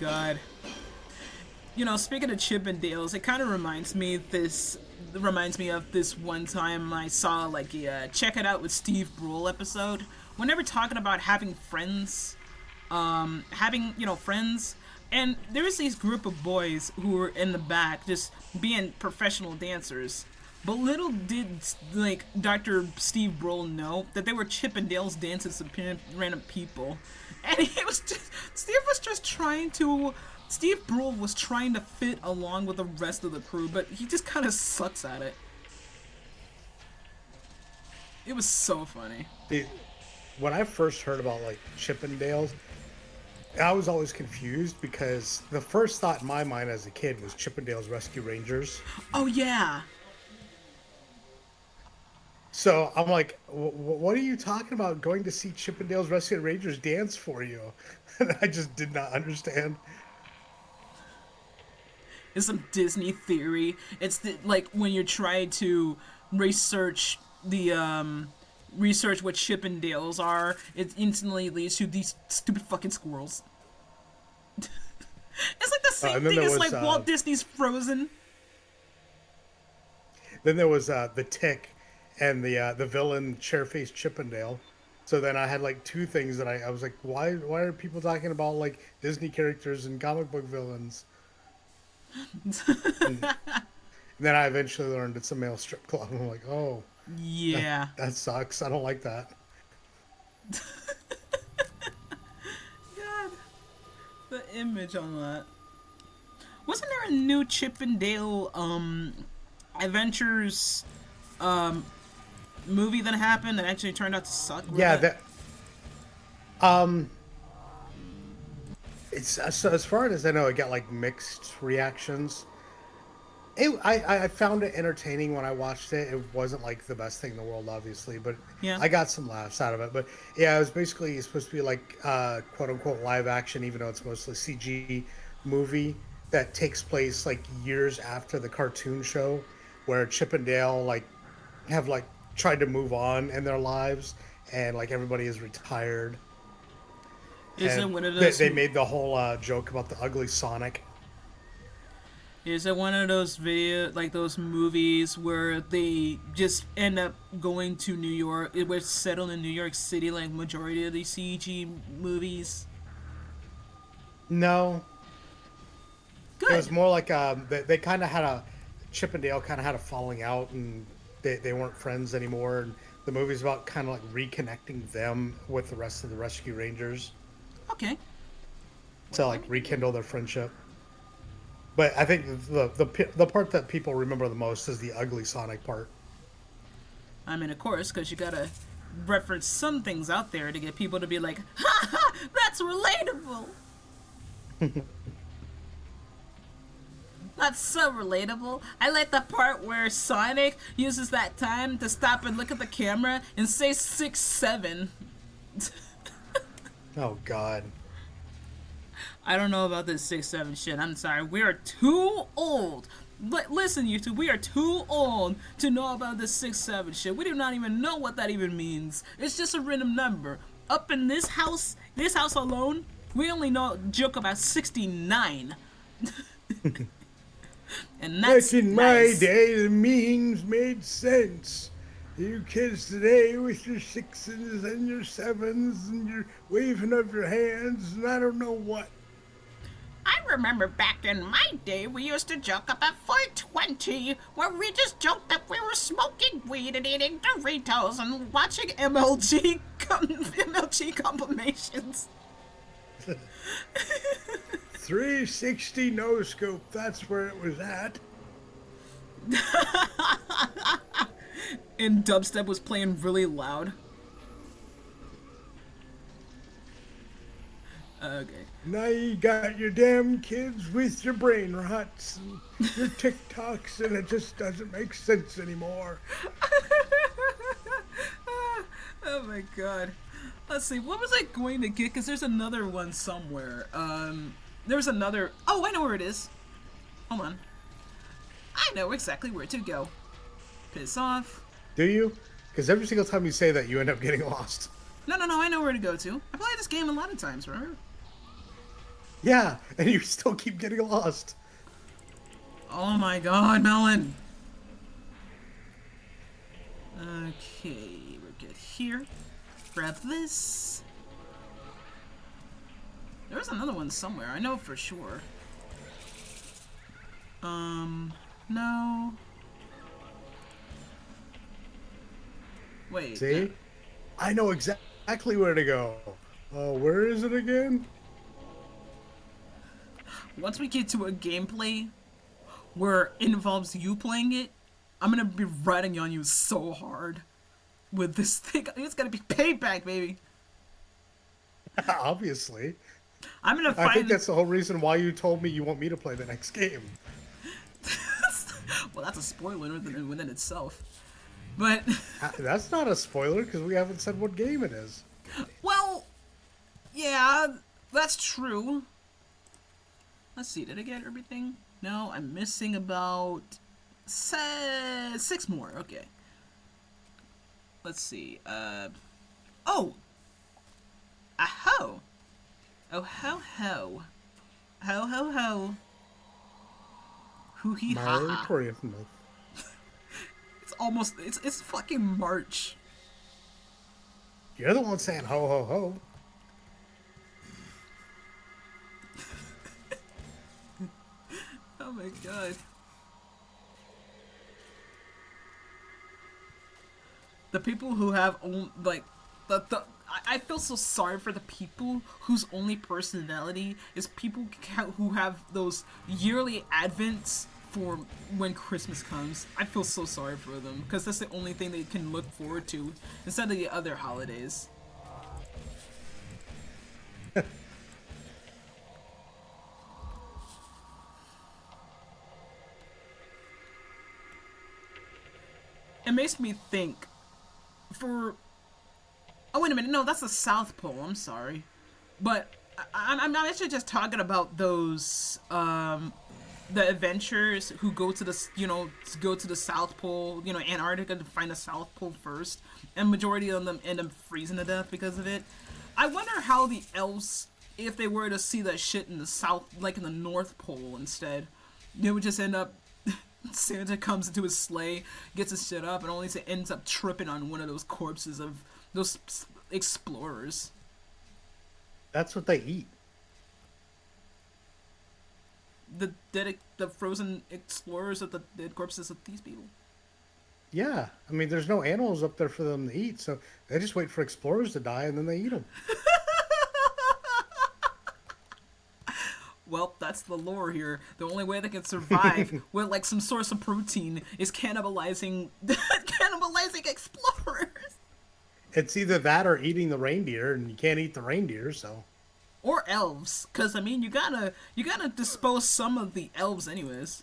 god. You know, speaking of Chip and Dales, it kind of reminds me of this one time I saw like a Check It Out with Steve Brule episode. When they were talking about having friends, friends, and there was these group of boys who were in the back just being professional dancers. But little did like Dr. Steve Brule know that they were Chip and Dale's dances to random people, and Steve Brule was trying to fit along with the rest of the crew, but he just kind of sucks at it. It was so funny. When I first heard about like Chippendales, I was always confused because the first thought in my mind as a kid was Chippendales Rescue Rangers. Oh yeah. So I'm like, what are you talking about? Going to see Chippendales Rescue Rangers dance for you? And I just did not understand. It's some Disney theory. It's like when you're trying to research research what Chip and Dales are, it instantly leads to these stupid fucking squirrels. It's like the same thing as like Walt Disney's Frozen. Then there was the Tick and the villain Chairface Chippendale. So then I had like two things that I was like, why are people talking about like Disney characters and comic book villains? and then I eventually learned it's a male strip club. I'm like, oh, yeah, that sucks. I don't like that. God, the image on that. Wasn't there a new Chip and Dale Adventures movie that happened that actually turned out to suck? Yeah, that. It's so as far as I know, it got like mixed reactions. I found it entertaining when I watched it. It wasn't like the best thing in the world, obviously, but yeah. I got some laughs out of it. But yeah, it was basically supposed to be like quote unquote live action, even though it's mostly CG movie that takes place like years after the cartoon show, where Chip and Dale like have like tried to move on in their lives, and like everybody is retired. Is it one of those? They made the whole joke about the ugly Sonic. Is it one of those those movies where they just end up going to New York? It was settled in New York City, like majority of these CG movies. No. Good. It was more like they kind of had Chip and Dale kind of had a falling out, and they weren't friends anymore. And the movie's about kind of like reconnecting them with the rest of the Rescue Rangers. Okay. To like rekindle their friendship. But I think the part that people remember the most is the ugly Sonic part. I mean, of course, because you gotta reference some things out there to get people to be like, ha ha, that's relatable. That's so relatable. I like the part where Sonic uses that time to stop and look at the camera and say 6'7". Oh, God. I don't know about this 6'7" shit. I'm sorry. We are too old. But listen, YouTube, we are too old to know about this 6'7" shit. We do not even know what that even means. It's just a random number. Up in this house alone, we only joke about 69. And that's back in nice. my day, the memes made sense. You kids today with your 6s and your 7s and you're waving up your hands and I don't know what. I remember back in my day, we used to joke about 420, where we just joked that we were smoking weed and eating Doritos and watching MLG compilations. 360 no scope, that's where it was at. And dubstep was playing really loud. Okay. Now you got your damn kids with your brain rots and your TikToks, and it just doesn't make sense anymore. Oh my god. Let's see, what was I going to get? Because there's another one somewhere. There's another... Oh, I know where it is. Hold on. I know exactly where to go. Piss off. Do you? Because every single time you say that, you end up getting lost. No, I know where to go to. I played this game a lot of times, remember? Yeah, and you still keep getting lost. Oh my god, Melon! Okay, we're good here. Grab this. There's another one somewhere, I know for sure. No. Wait, no. See? I know exactly where to go. Where is it again? Once we get to a gameplay where it involves you playing it, I'm gonna be riding on you so hard with this thing. It's gonna be payback, baby. Obviously. I'm gonna I think find. that's the whole reason why you told me you want me to play the next game. Well, that's a spoiler within itself. But That's not a spoiler because we haven't said what game it is. well, yeah, that's true. Let's see. Did I get everything? No, I'm missing about 6 more. Okay. Let's see. Oh. A ho. Oh ho ho. Ho ho ho. Hoo hee ha My ha. Korean myth. It's almost. It's fucking March. You're the one saying ho ho ho. Oh my god. The people who have like the I feel so sorry for the people whose only personality is people who have those yearly advents for when Christmas comes. I feel so sorry for them because that's the only thing they can look forward to instead of the other holidays. It makes me think for oh wait a minute, no, that's the South Pole. I'm sorry, but I'm actually just talking about those the adventurers who go to the go to the South Pole, Antarctica to find the South Pole first, and majority of them end up freezing to death because of it. I wonder how the elves, if they were to see that shit in the South, like in the North Pole instead, they would just end up. Santa comes into his sleigh, gets his shit up, and only ends up tripping on one of those corpses of those explorers. That's what they eat. The frozen explorers of the dead corpses of these people. Yeah, I mean, there's no animals up there for them to eat, so they just wait for explorers to die and then they eat them. Well, that's the lore here. The only way they can survive with like some source of protein is cannibalizing cannibalizing explorers. It's either that or eating the reindeer, and you can't eat the reindeer, so. Or elves, because I mean you gotta dispose some of the elves anyways.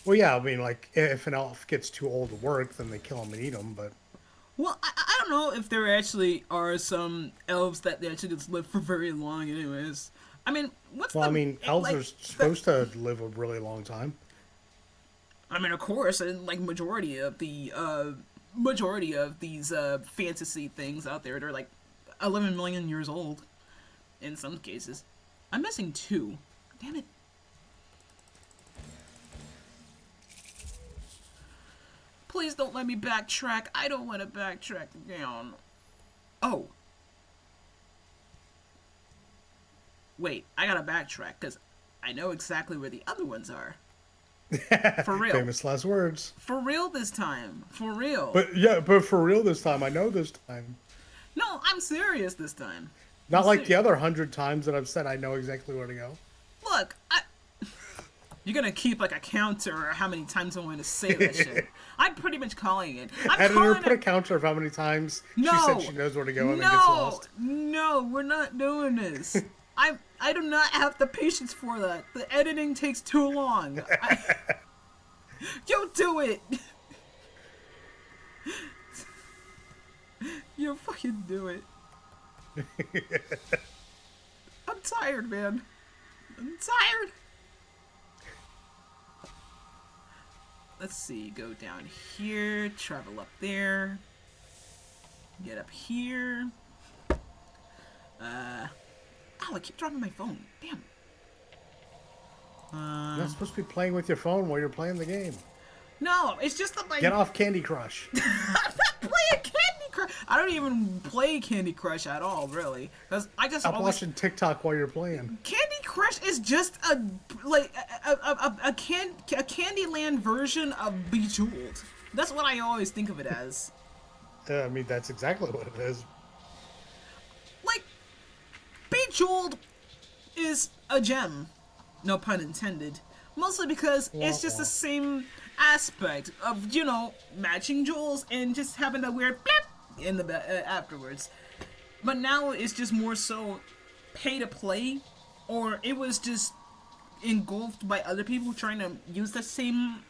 Well, yeah, I mean, like, if an elf gets too old to work, then they kill him and eat him, but. Well, I don't know if there actually are some elves that they actually just live for very long anyways. I mean, Well, I mean, elves like, are supposed to live a really long time. I mean, of course, and like majority of these fantasy things out there, they're like 11 million years old in some cases. I'm missing 2. Damn it. Please don't let me backtrack. I don't want to backtrack down. Oh. Wait, I gotta backtrack because I know exactly where the other ones are. For real. Famous last words. For real this time. For real. But for real this time. I know this time. No, I'm serious this time. Not like the other 100 times that I've said I know exactly where to go. Look, you're gonna keep like a counter or how many times I'm going to say that shit. I'm pretty much calling it. Editor, put a counter of how many times she said she knows where to go and then gets lost. No, we're not doing this. I do not have the patience for that. The editing takes too long. You do it. You fucking do it. I'm tired, man. I'm tired. Let's see. Go down here. Travel up there. Get up here. Ow, I keep dropping my phone. Damn. You're not supposed to be playing with your phone while you're playing the game. No, it's just that, like... Get off Candy Crush. I'm not playing Candy Crush. I don't even play Candy Crush at all, really. Because I just Stop watching TikTok while you're playing. Candy Crush is just a Candyland version of Bejeweled. That's what I always think of it as. I mean, that's exactly what it is. Like, Bejeweled is a gem. No pun intended. Mostly because it's just the same aspect of, you know, matching jewels and just having a weird blip in the afterwards. But now it's just more so pay to play, or it was just engulfed by other people trying to use the same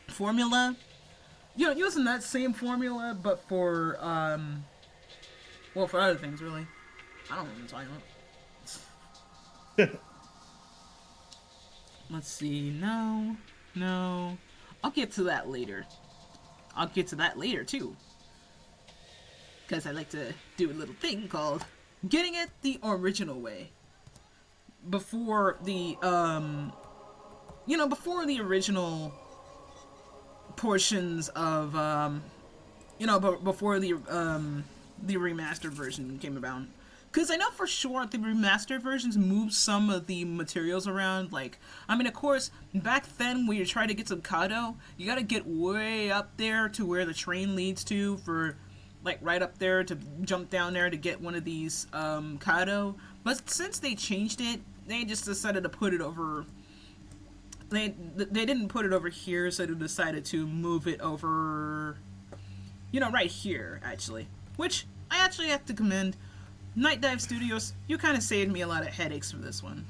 formula. You know, using that same formula, but for, well, for other things, really. I don't know what I'm talking about. Let's see, no. I'll get to that later. I'll get to that later, too. Because I like to do a little thing called getting it the original way. Before the, before the original portions of, before the remastered version came about. Because I know for sure the remastered versions move some of the materials around. Like, I mean, of course, back then when you try to get some Kado, you gotta get way up there to where the train leads to for, like, right up there to jump down there to get one of these Kado. But since they changed it, they just decided to put it over... They didn't put it over here, so they decided to move it over... You know, right here, actually. Which I actually have to commend... Night Dive Studios, you kind of saved me a lot of headaches for this one.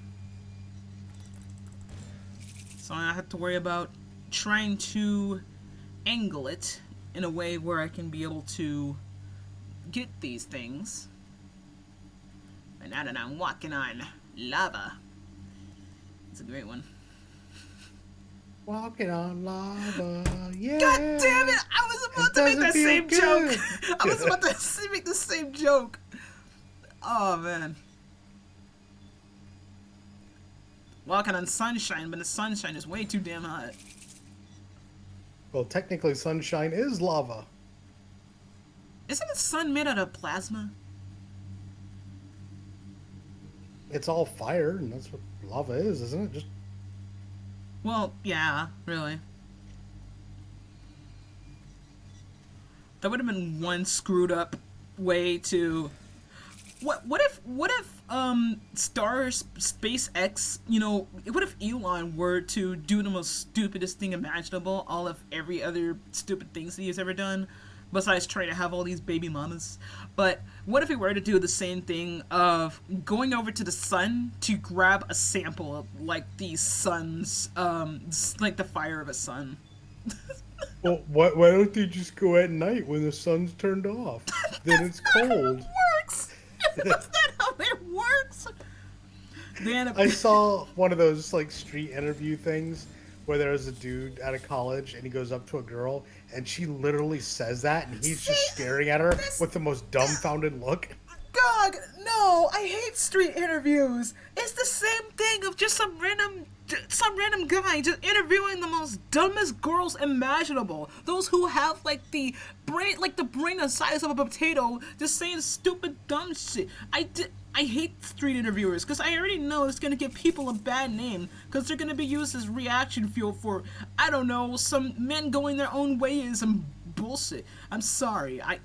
So I don't have to worry about trying to angle it in a way where I can be able to get these things. And now that I'm walking on lava. It's a great one. Walking on lava, yeah. God damn it! I was about to make that same joke! I was about to make the same joke! Oh, man. Walking on sunshine, but the sunshine is way too damn hot. Well, technically, sunshine is lava. Isn't the sun made out of plasma? It's all fire, and that's what lava is, isn't it? Just... Well, yeah, really. That would have been one screwed up way to... What if SpaceX, you know, what if Elon were to do the most stupidest thing imaginable, all of every other stupid things that he's ever done, besides trying to have all these baby mamas? But what if he were to do the same thing of going over to the sun to grab a sample of, like, the sun's, like the fire of a sun? Well, why don't they just go at night when the sun's turned off? Then it's cold. That's not how it works. I saw one of those like street interview things where there was a dude out of college and he goes up to a girl and she literally says that and he's just staring at her with the most dumbfounded look. God, no! I hate street interviews. It's the same thing of just some random guy just interviewing the most dumbest girls imaginable. Those who have like the brain the size of a potato, just saying stupid dumb shit. I hate street interviewers because I already know it's gonna give people a bad name because they're gonna be used as reaction fuel for, I don't know, some men going their own way and some bullshit. I'm sorry. I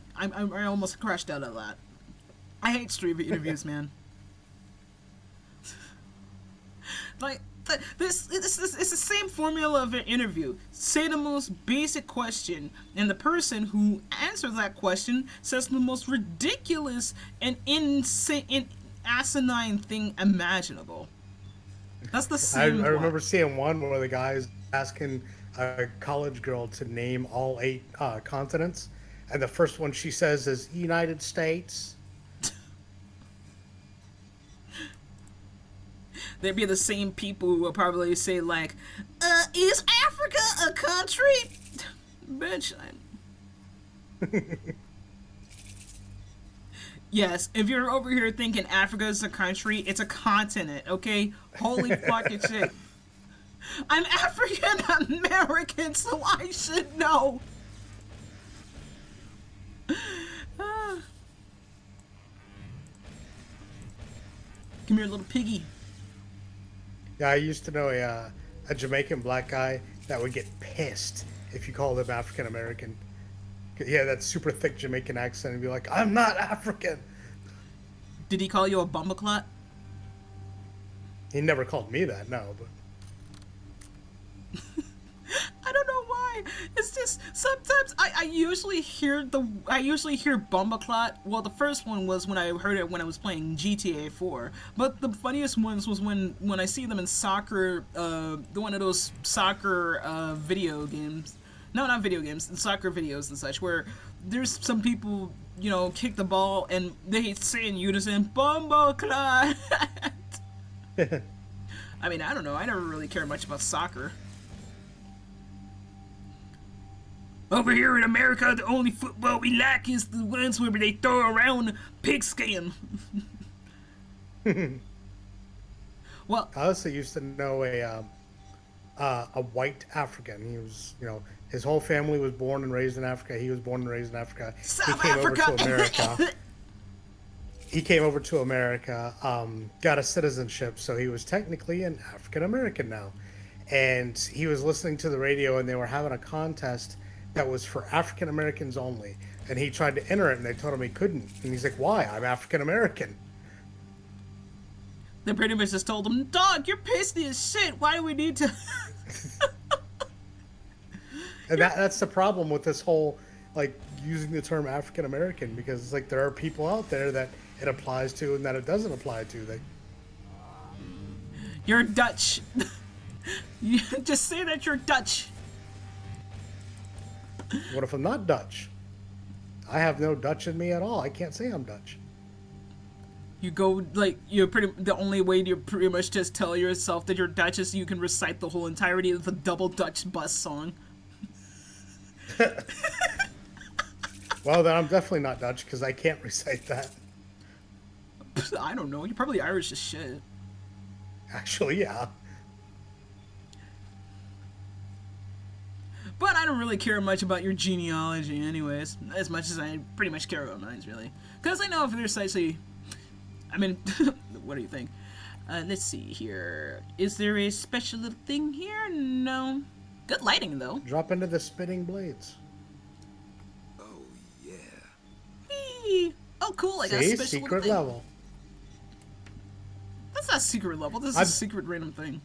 almost crashed out of that. I hate street interviews, man. Like, it's the same formula of an interview. Say the most basic question, and the person who answers that question says the most ridiculous and insane, asinine thing imaginable. That's the same. I remember seeing one where the guy's asking a college girl to name all 8 continents, and the first one she says is United States. They'd be the same people who will probably say, like, is Africa a country? Bitch, Yes, if you're over here thinking Africa is a country, it's a continent, okay? Holy fucking shit. I'm African American, so I should know. Ah. Come here, little piggy. Yeah, I used to know a Jamaican black guy that would get pissed if you called him African American. Yeah, that super thick Jamaican accent and be like, "I'm not African." Did he call you a bumbleclot? He never called me that, no, but I don't know why. It's just sometimes I usually hear bumbleclot. Well, the first one was when I heard it when I was playing GTA 4. But the funniest ones was when I see them in soccer, one of those soccer video games. No, not video games, soccer videos and such, where there's some people, kick the ball and they say in unison, bumbleclot. I mean, I don't know. I never really cared much about soccer. Over here in America, the only football we like is the ones where they throw around pigskin. Well, I also used to know a white African. He was, his whole family was born and raised in Africa. He was born and raised in Africa. South He came Africa. over to America. He came over to America, got a citizenship, so he was technically an African American now. And he was listening to the radio, and they were having a contest that was for African Americans only. And he tried to enter it, and they told him he couldn't. And he's like, "Why? I'm African American." They pretty much just told him, "Dog, you're pasty as shit. Why do we need to?" And that's the problem with this whole, like, using the term African American, because it's like there are people out there that it applies to and that it doesn't apply to. You're Dutch. You just say that you're Dutch. What if I'm not Dutch? I have no Dutch in me at all. I can't say I'm Dutch. You go the only way to pretty much just tell yourself that you're Dutch is you can recite the whole entirety of the Double Dutch Bus song. Well, then I'm definitely not Dutch because I can't recite that. I don't know. You're probably Irish as shit. Actually, yeah. But I don't really care much about your genealogy anyways, as much as I pretty much care about mine, really. Because I know if there's actually... I mean, what do you think? Let's see here. Is there a special little thing here? No. Good lighting, though. Drop into the spitting blades. Oh, yeah. Whee! Oh, cool. I got a special secret thing. level. That's not a secret level. This is a secret random thing.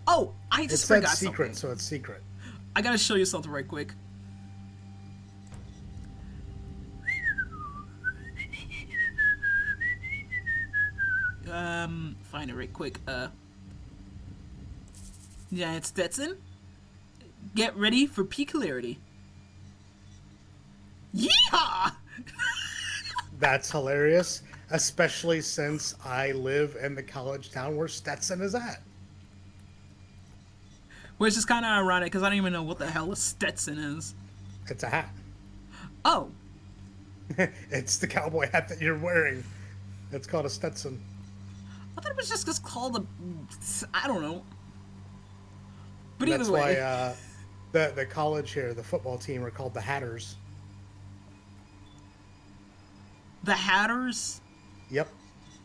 Oh, I just forgot something. It's secret, so it's secret. I gotta show you something right quick. Find it right quick. Giant Stetson. Get ready for peak clarity. Yeehaw! That's hilarious, especially since I live in the college town where Stetson is at. Which is kind of ironic because I don't even know what the hell a Stetson is. It's a hat. Oh. It's the cowboy hat that you're wearing. It's called a Stetson. I thought it was just called a... I don't know. But That's either way... why the college here, the football team, are called the Hatters. The Hatters? Yep.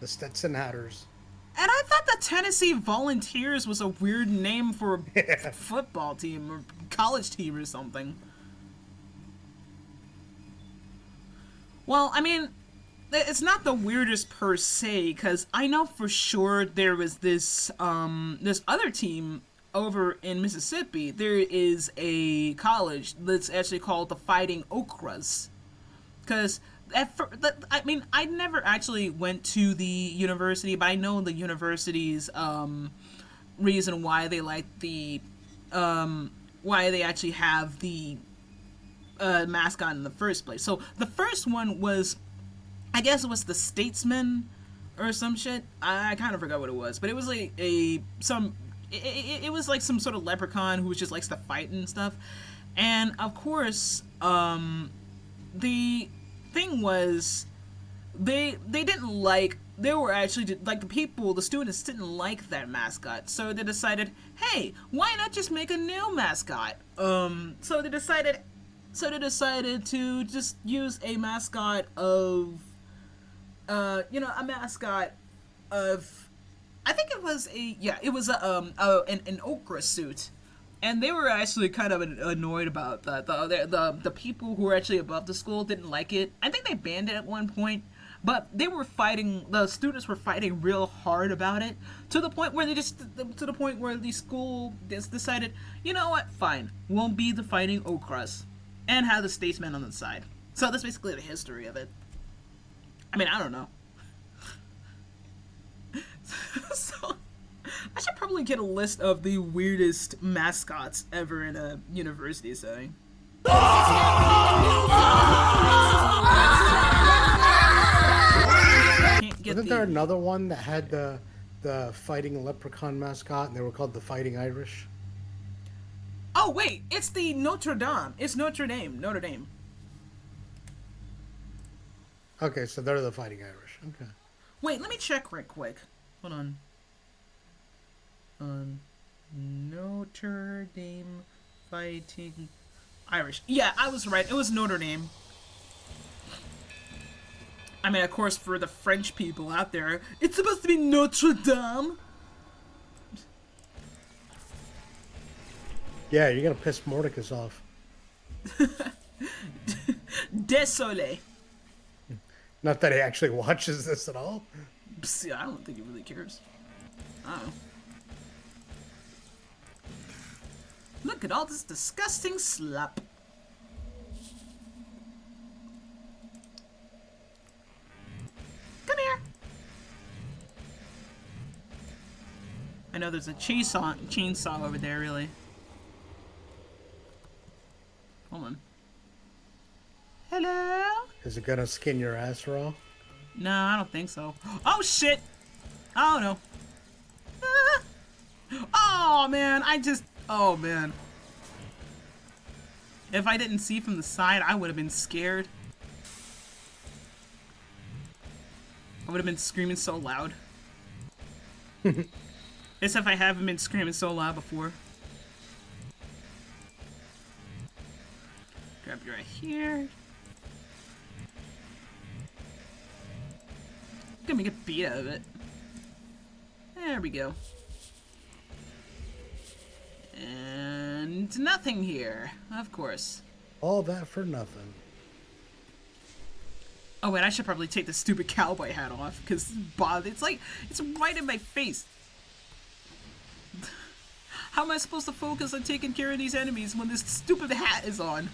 The Stetson Hatters. And I thought the Tennessee Volunteers was a weird name for a football team or college team or something. Well, I mean, it's not the weirdest per se, because I know for sure there was this other team over in Mississippi. There is a college that's actually called the Fighting Okras. Because... I mean, I never actually went to the university, but I know the university's reason why they like the why they actually have the mascot in the first place. So the first one was, I guess it was the Statesman or some shit. I kind of forgot what it was, but it was like it was like some sort of leprechaun who just likes to fight and stuff. And of course, the thing was, they didn't like, they were actually, like, the students didn't like that mascot, so they decided, hey, why not just make a new mascot? So they decided to just use a mascot of, a mascot of, I think it was an okra suit. And they were actually kind of annoyed about that. The people who were actually above the school didn't like it. I think they banned it at one point, but the students were fighting real hard about it, to the point where the school just decided, you know what, fine, we'll be the fighting okras, and have the statesman on the side. So that's basically the history of it. I mean, I don't know. So I should probably get a list of the weirdest mascots ever in a university setting. Wasn't there another one that had the fighting leprechaun mascot, and they were called the Fighting Irish? Oh wait, it's the Notre Dame. It's Notre Dame. Notre Dame. Okay, so they're the Fighting Irish. Okay. Wait, let me check right quick. Hold on. Notre Dame Fighting Irish. Yeah, I was right. It was Notre Dame. I mean, of course, for the French people out there, it's supposed to be Notre Dame. Yeah, you're gonna piss Mordecai off. Désolé. Not that he actually watches this at all. See, I don't think he really cares. Oh. Look at all this disgusting slop. Come here. I know there's a chainsaw over there, really. Hold on. Hello? Is it gonna skin your ass raw? No, I don't think so. Oh, shit! Oh, no. Ah. Oh, man, oh, man. If I didn't see from the side, I would have been scared. I would have been screaming so loud. As if I haven't been screaming so loud before. Grab you right here. Gonna make a beat out of it. There we go. And nothing here, of course. All that for nothing. Oh wait, I should probably take the stupid cowboy hat off, because it's right in my face. How am I supposed to focus on taking care of these enemies when this stupid hat is on?